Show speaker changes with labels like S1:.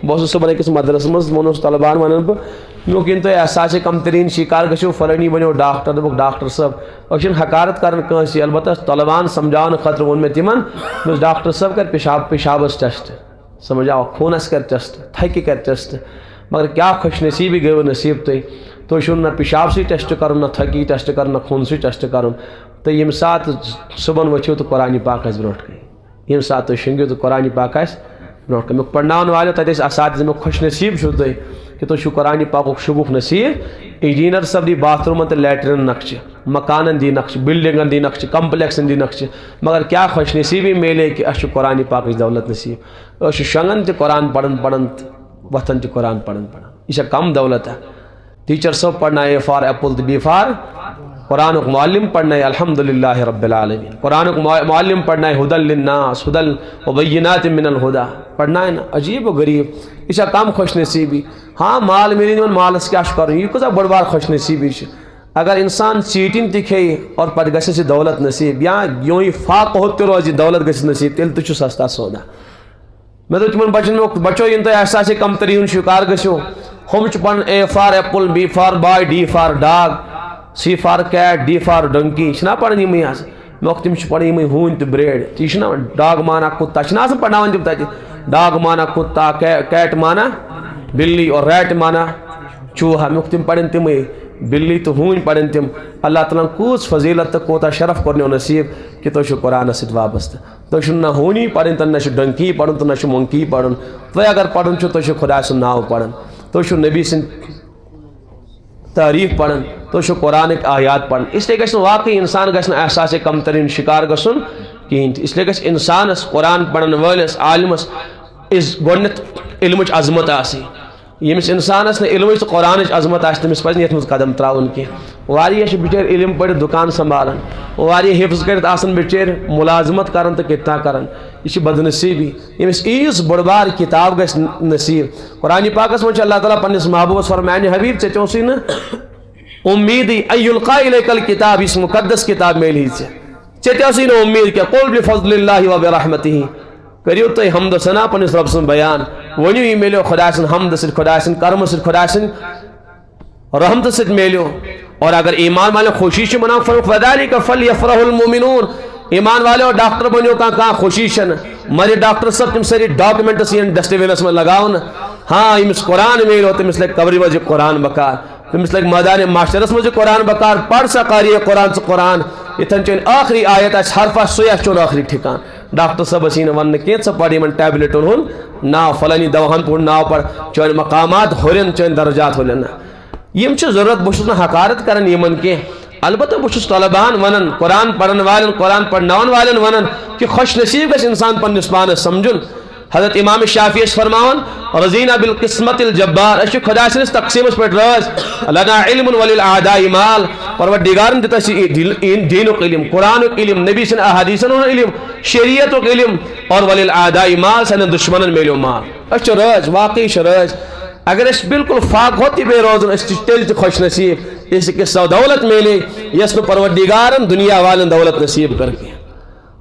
S1: بہت صبح أکِس مدرسس منٛز ووٚنُس طلبان وَنان بہٕ مےٚ کِنۍ تُہۍ احساسِ کم تریٖن شِکار گٔژھِو فلٲنی بنیو ڈاکٹر دوٚپُکھ ڈاکٹر صٲب أسۍ چھِنہٕ حکارت کران کٲنٛسہِ البتہ طلبان سمجھاونہٕ خٲطرٕ ووٚن مےٚ تِمن دوٚپُس ڈاکٹر صٲب کر پیشابس ٹیسٹ سمجھ آو خوٗنس کر ٹیسٹ تھکہِ کر ٹیسٹ مگر کیٛاہ خوش نصیٖبی گٔیوٕ نصیٖب تُہۍ چھُو نہ پیشابسٕے ٹیسٹ کرُن نہ تھکی ٹیسٹ کرُن نہ خوٗنسٕے ٹیسٹ کرُن تہٕ ییٚمہِ ساتہٕ صُبحن ؤتھِو تہٕ قرآنہِ پاک آسہِ برونٛٹھ کَنہِ ییٚمہِ ساتہٕ تُہۍ شۄنٛگِو تہٕ قرآنہِ پاک آسہِ برونٛٹھ کَنہِ مےٚ پرناوَن والیو تَتہِ ٲسۍ اساتذ مےٚ خوش نصیٖب چھُو تُہۍ کہ تُہۍ چھُو قرآنہِ پاکُک شُگُف نصیٖب انجیٖنر صٲب دی باتھ روٗمن تہٕ لیٹرِن نقشہٕ مکانن دی نقشہٕ بِلڈِنگن دی نقشہٕ کمپلیکسن دی نقشہٕ مگر کیٛاہ خوش نصیٖبی میلے کہ اَسہِ چھُ قرآنہِ پاکٕچ دولت نصیٖب أسۍ چھِ شۄنٛگان تہِ قرآن پران پران تہٕ وۄتھان تہِ قرآن پران پران یہِ چھا کم دولت ٹیچر صٲب پرنایے اے فار ایپل تہٕ بی فار قرآنُک معلم پرنایے الحمدللہ رب العالمین قرآنُک معلم پرنایے ہدى للناس ہدى وبینات من الہدى پرنایے نا عجیب و غریب یہ چھا کم خوش نصیٖبی ہاں مال مِلہِ نہٕ مالس کیٛاہ چھُ کرُن یہِ کۭژاہ بٔڑ بار خوش نصیٖبی چھِ اگر انسان ژیٖٹِنۍ تہِ کھیٚیہِ اور پتہٕ گژھٮ۪س یہِ دولت نصیٖب یا یوٗں فاقہٕ ہوٚت تہِ روزِ دولت گژھٮ۪س نصیٖب تیٚلہِ تہِ چھُ سستا سودا مےٚ دوٚپ تِمن بچن بچو یِنہٕ تۄہہِ احساسِ کم تریٖن شِکار گٔژھِو ہُم چھِ پران A for apple B for bay D for dog C for cat D for donkey چھِنا پران یِمٕے حظ مےٚ دوٚپ تِم چھِ پران یِمٕے ہوٗنۍ تہٕ برٛیڈ تی چھِنا ڈاگ مانا کُتا چھِنا آسان پرناوان تِم تتہِ ڈاگ مانا کُتا کیٹ مانا بِلی اور ریٹ مانا چوہا مےٚ دوٚپ تِم پرن تِمٕے بِلی تہٕ ہوٗنۍ پرن تِم اللہ تعالیٰ ہن کۭژ فضیٖلت تہٕ کوتاہ شرف کوٚرنو نصیٖب کہ تُہۍ چھِو قرآنس سۭتۍ وابستہٕ تُہۍ چھِو نہ ہوٗنی پرٕنۍ تہٕ نہ چھُ ڈنکی پرُن تہٕ نہ چھُ مونکی پرُن تُہۍ اگر پرُن چھُو تُہۍ چھِو خۄدا سُنٛد ناو پران تُہۍ چھِو نبی سٕنٛدۍ تعریٖف پران تُہۍ چھِو قرآنٕکۍ آیات پران اسلیے گژھِ نہٕ واقعی انسان گژھِ نہٕ احساسِ کم تریٖن شِکار گژھُن کِہیٖنۍ تہِ اسلیے گژھِ انسانس قرآن پرن وٲلِس عالمس گۄڈنٮ۪تھ علمٕچ عظمت آسٕنۍ ییٚمِس انسانس نہٕ علمٕچ تہٕ قرآنٕچ عظمت آسہِ تٔمِس پزِ نہٕ یتھ منٛز قدم تراوُن کینٛہہ واریاہ چھِ بِچٲرۍ علم پٔرِتھ دُکان سنبھالان واریاہ حفظ کٔرِتھ آسان بِچٲرۍ مُلازمت کران تہٕ کِتنا کران یہِ چھِ بدنصیٖبی ییٚمِس ییٖژ بٔڑ بار کِتاب گژھِ نصیٖب قرآنہِ پاکس منٛز چھِ اللہ تعالیٰ پننِس محبوٗبس فرماوان میانہِ حبیٖب ژےٚ تہِ اوسُے نہٕ اُمیٖدٕے ان یُلقا الیک الکتاب یُس مُقدس کِتاب میلہِ ژےٚ تہِ ٲسٕے نہٕ اُمیٖد کینٛہہ قل بفضل اللہ وبرحمتہ کٔرِو تُہۍ حمد و ثنا پننِس رۄب سُنٛد بیان ؤنِو یہِ میلیو خۄدا سٕنٛدِ حمدٕ سۭتۍ خۄدا سٕنٛدِ کرمہٕ سۭتۍ خۄدا سٕنٛدِ رحمتہٕ سۭتۍ میلیو اور اگر ایمان والٮ۪ن خوشی چھِ مناوان فذلک فلیفرح المؤمنون ایمان والیو ڈاکٹر بنیو کانٛہہ خوشی چھنہٕ مگر ڈاکٹر صٲب تِم سٲری ڈاکومنٹس یِن ڈسٹہٕ بِنس منٛز لگاونہٕ ہاں ییٚمِس قرآن میلیو تٔمِس لگہِ قبرِ منٛز یہِ قرآن بکار تٔمِس لگہِ مٲدانِ معاشرس منٛز یہِ قرآن بکار پر سا قاری قرآن ژٕ قرآن یِتھن چٲنۍ ٲخری آیت آسہِ حرفا سُے آسہِ چون ٲخری ٹھِکان ڈاکٹر صٲبس یی نہٕ وننہٕ کینٛہہ ژٕ پر یِمن ٹیبلِٹن ہُنٛد ناو فلٲنی دواہن ہُنٛد ناو پر چٲنۍ مقامات ہُرن چٲنۍ درجات ہُرن یِم چھِ ضروٗرت بہٕ چھُس نہٕ حکارت کران یِمن کینٛہہ البتہ بہٕ چھُس طلبان ونان قرآن پرن والٮ۪ن قرآن پرناون والٮ۪ن ونان کہ خوش نصیٖب گژھِ انسان پننِس پانس سمجھُن حضرت امام شافعی ٲسۍ فرماوان رضینا بالقسمت الجبار أسۍ چھِ خۄدا سٕنٛدِس تقسیٖمس پٮ۪ٹھ رٲضۍ لنا علم وللأعداء مال پروردگارن دِیُت اَسہِ دیٖنُک علم قرآنُک علم نبی سٕنٛدِ احادیٖثن ہُنٛد علم شریعتُک علم اور وللأعداء مال سانٮ۪ن دُشمنن میلیو مال أسۍ چھِ رٲضۍ واقعی چھِ رٲضۍ اگر أسۍ بالکل فاقہٕ ہوٚت تہِ بیٚیہِ روزُن أسۍ تہِ چھِ تیٚلہِ تہِ خوش نصیٖب ییٚلہِ أکِس سۄ دولت میلے یۄس نہٕ پروردگارن دُنیا والٮ۪ن دولت نصیٖب کٔر کینٛہہ